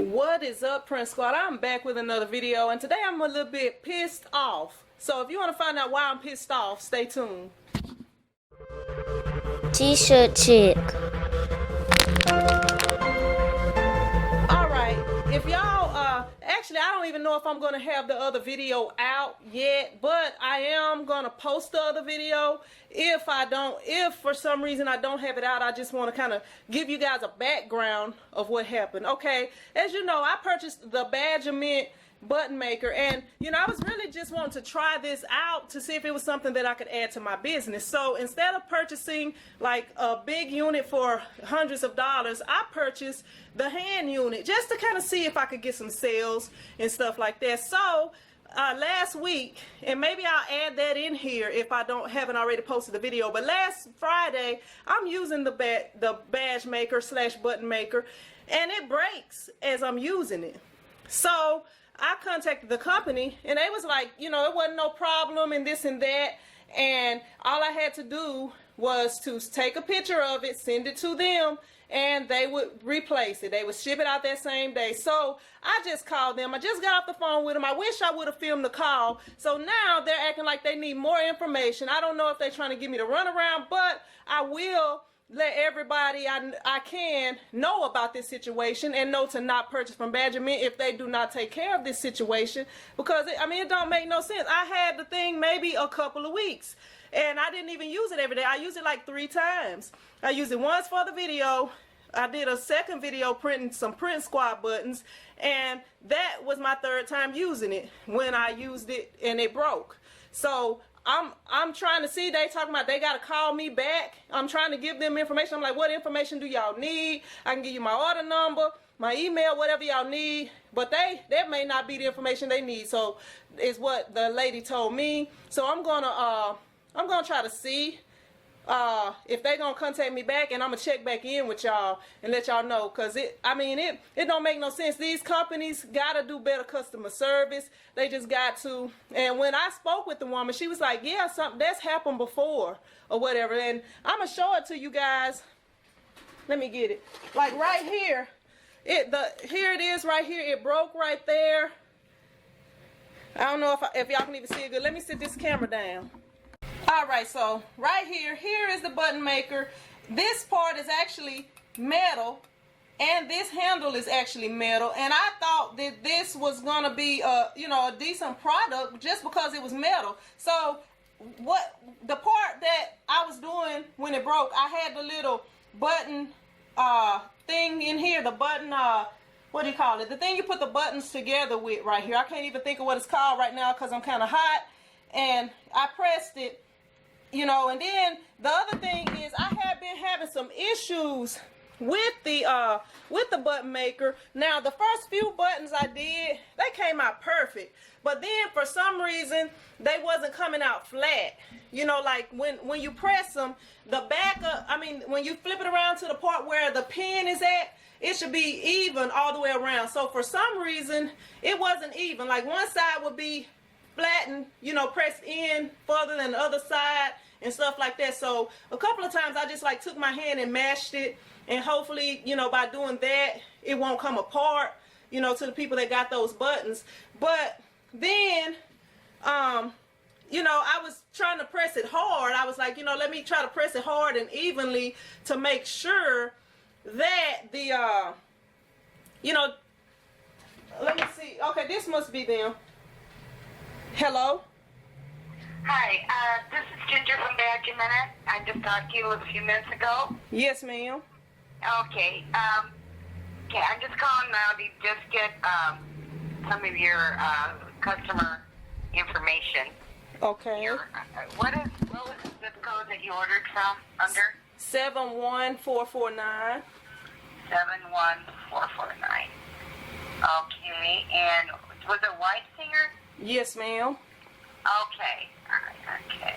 What is up, Prince Squad? I'm back with another video, and today I'm a little bit pissed off. So if you want to find out why I'm pissed off, stay tuned. T-shirt chick. Alright, if y'all, actually I don't even know if I'm going to have the other video out yet, but I am going to post the other video. If for some reason I don't have it out, I just want to kind of give you guys a background of what happened. Okay, as you know, I purchased the Badge-a-minit button maker, and you know, I was really just wanting to try this out to see if it was something that I could add to my business. So instead of purchasing like a big unit for hundreds of dollars, I purchased the hand unit just to kind of see if I could get some sales and stuff like that. So last week, and maybe I'll add that in here if I haven't already posted the video, but last Friday I'm using the badge maker / button maker, and it breaks as I'm using it. So I contacted the company, and they was like, you know, it wasn't no problem and this and that, and all I had to do was to take a picture of it, send it to them, and they would replace it. They would ship it out that same day. So I just called them. I just got off the phone with them. I wish I would have filmed the call. So now they're acting like they need more information. I don't know if they're trying to give me the runaround, but I will let everybody I can know about this situation and know to not purchase from Badge-a-minit if they do not take care of this situation, because it don't make no sense. I had the thing maybe a couple of weeks, and I didn't even use it every day. I used it like 3 times. I used it once for the video. I did a second video printing some Print Squad buttons, and that was my 3rd time using it when I used it and it broke. So I'm trying to see, they talking about they got to call me back. I'm trying to give them information. I'm like, what information do y'all need? I can give you my order number, my email, whatever y'all need. But that may not be the information they need. So is what the lady told me. So I'm gonna try to see if they gonna contact me back, and I'm gonna check back in with y'all and let y'all know, because it don't make no sense. These companies gotta do better customer service. They just got to. And when I spoke with the woman, she was like, yeah, something that's happened before or whatever. And I'm gonna show it to you guys. Let me get it. Like right here, here it is right here. It broke right there. I don't know if y'all can even see it good. Let me sit this camera down. Alright, so right here is the button maker. This part is actually metal, and this handle is actually metal, and I thought that this was going to be a decent product just because it was metal. So the part that I was doing when it broke, I had the little button thing in here, the button what do you call it? The thing you put the buttons together with right here. I can't even think of what it's called right now because I'm kind of hot, and I pressed it. You know, and then the other thing is I have been having some issues with the button maker. Now, the first few buttons I did, they came out perfect, but then for some reason they wasn't coming out flat. You know, like when you press them, the back when you flip it around to the part where the pin is at, it should be even all the way around. So for some reason it wasn't even. Like one side would be flattened, you know, pressed in further than the other side and stuff like that. So a couple of times I just like took my hand and mashed it, and hopefully, you know, by doing that it won't come apart, you know, to the people that got those buttons. But then you know, I was trying to press it hard. I was like, you know, let me try to press it hard and evenly to make sure that the you know, let me see. Okay, this must be them. Hello? Hi, this is Ginger from Badge-a-minit. I just talked to you a few minutes ago. Yes, ma'am. Okay, I'm just calling now to just get some of your customer information. Okay. What was the zip code that you ordered from under? 71449. 71449. Okay, and was it White Singer? Yes, ma'am. Okay. All right. Okay.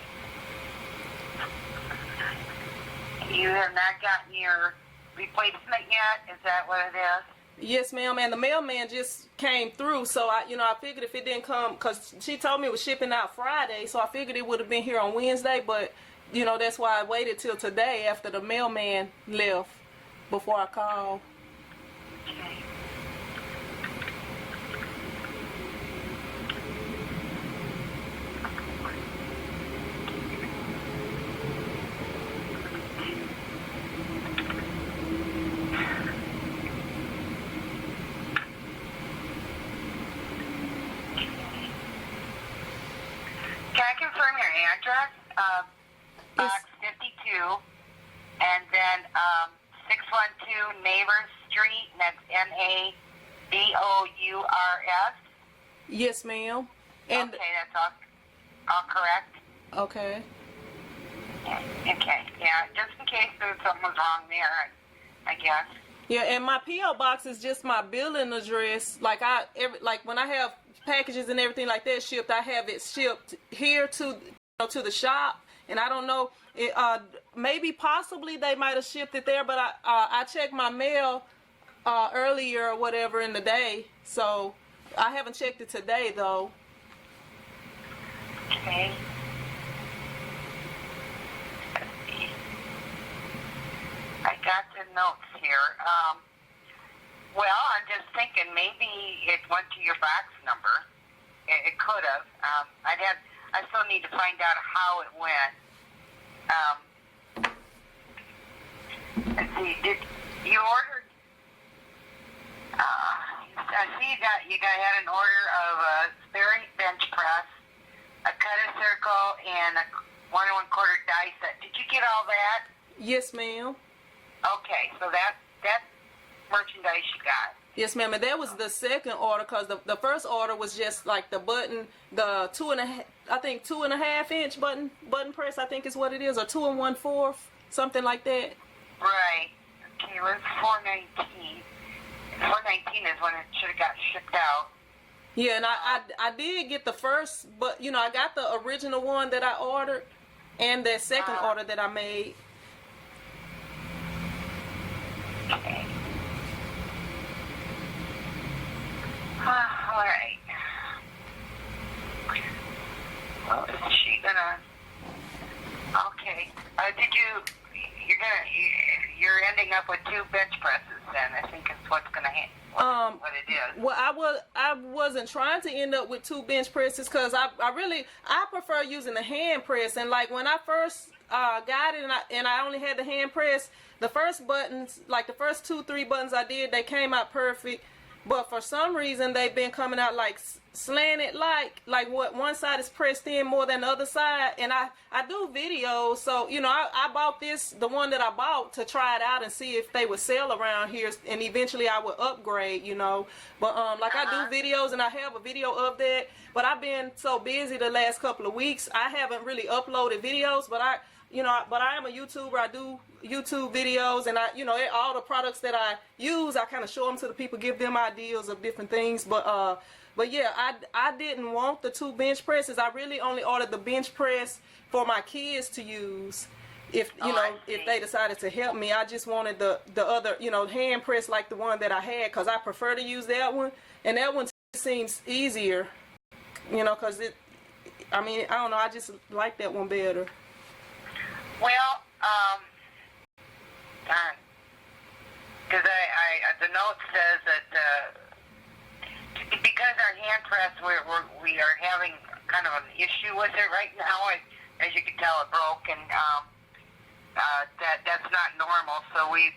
You have not gotten your replacement yet? Is that what it is? Yes, ma'am. And the mailman just came through, so I figured if it didn't come, because she told me it was shipping out Friday, so I figured it would have been here on Wednesday. But you know, that's why I waited till today after the mailman left before I called. Okay. box 52, and then 612 Nabours Street, and that's Nabours. Yes, ma'am. And Okay, that's all correct. okay. Okay, yeah, just in case there's something was wrong there, I guess. Yeah, and my PO box is just my billing address. Like when I have packages and everything like that shipped, I have it shipped here to the shop. And I don't know, maybe possibly they might have shipped it there, but I checked my mail earlier or whatever in the day, so I haven't checked it today though. Okay. I got the notes here. Well, I'm just thinking maybe it went to your box number. It could have. I still need to find out how it went. Let's see. Did you ordered? I see you had an order of a Sperry bench press, a cutter circle, and a 1 1/4 die set. Did you get all that? Yes, ma'am. Okay, so that merchandise you got. Yes, ma'am. And that was the second order, because the first order was just like the button, the 2.5 inch button press, I think is what it is, or 2 1/4, something like that. Right. Okay, well, it's 419. 419 is when it should have got shipped out. Yeah, and I did get the first, but I got the original one that I ordered, and that second order that I made. Okay. All right. Well, is she gonna? Okay. You're ending up with 2 bench presses then. I think is what's gonna happen. What it is. Well, I wasn't trying to end up with 2 bench presses, because I prefer using the hand press. And like when I first got it and I only had the hand press, the first buttons, like the first 2-3 buttons I did, they came out perfect. But for some reason they've been coming out like slanted, like what one side is pressed in more than the other side. And I do videos, so I bought the one that I bought to try it out and see if they would sell around here, and eventually I would upgrade, But like I do videos, and I have a video of that, but I've been so busy the last couple of weeks I haven't really uploaded videos. But I am a YouTuber. I do YouTube videos, and all the products that I use, I kind of show them to the people, give them ideas of different things. But yeah, I didn't want the 2 bench presses. I really only ordered the bench press for my kids to use. If if they decided to help me, I just wanted the other hand press, like the one that I had, because I prefer to use that one, and that one seems easier. Because I don't know, I just like that one better. Well, because the note says that because our hand press, we are having kind of an issue with it right now. As you can tell, it broke, and that's not normal. So we,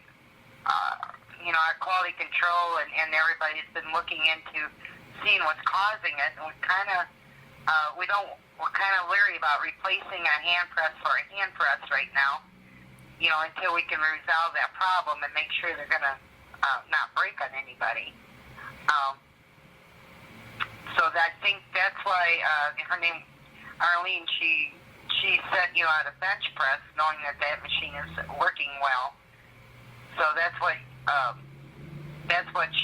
our quality control and everybody's been looking into seeing what's causing it, and we're kind of leery about replacing a hand press for a hand press right now, until we can resolve that problem and make sure they're gonna not break on anybody. So I think that's why her name Arlene, she sent you out a bench press, knowing that machine is working well. So that's what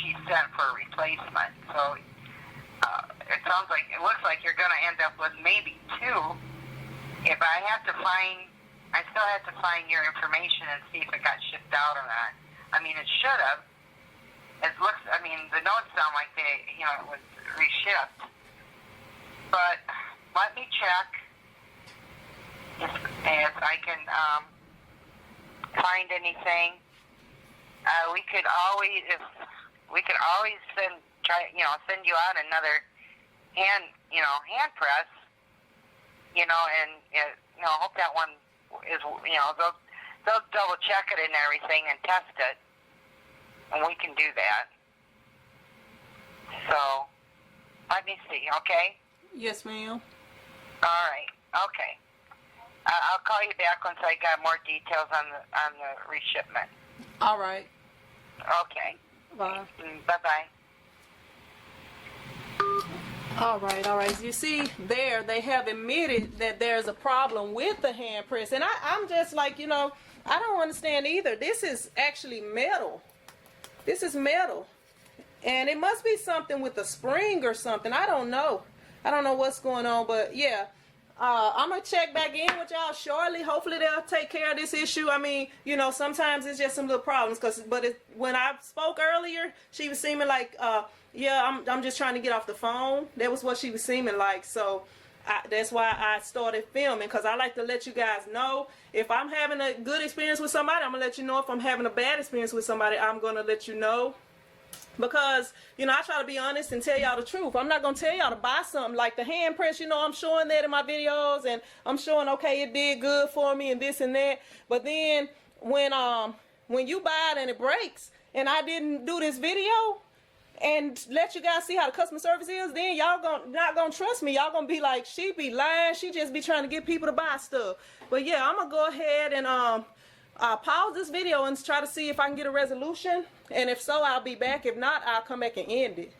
she sent for a replacement. So it looks like you're going to end up with maybe 2. If I still have to find your information and see if it got shipped out or not. It should have. The notes sound like it was reshipped. But let me check if I can find anything. We could always send you out another hand press, and hope that one is, they'll double check it and everything and test it, and we can do that. So, let me see, okay? Yes, ma'am. All right, okay. I'll call you back once I got more details on the reshipment. All right. Okay. Bye. Bye-bye. All right, all right. You see there, they have admitted that there's a problem with the hand press. And I'm just like, you know, I don't understand either. This is actually metal. This is metal. And it must be something with the spring or something. I don't know. I don't know what's going on, but yeah. I'm going to check back in with y'all shortly. Hopefully they'll take care of this issue. I mean, you know, sometimes it's just some little problems. When I spoke earlier, she was seeming like, yeah, I'm just trying to get off the phone. That was what she was seeming like. So that's why I started filming, because I like to let you guys know. If I'm having a good experience with somebody, I'm going to let you know. If I'm having a bad experience with somebody, I'm going to let you know. Because, you know, I try to be honest and tell y'all the truth. I'm not going to tell y'all to buy something like the hand press. You know, I'm showing that in my videos, and I'm showing, okay, it did good for me and this and that. But then when you buy it and it breaks, and I didn't do this video and let you guys see how the customer service is, then y'all not gonna trust me. Y'all gonna be like, she be lying. She just be trying to get people to buy stuff. But yeah, I'm gonna go ahead and pause this video and try to see if I can get a resolution. And if so, I'll be back. If not, I'll come back and end it.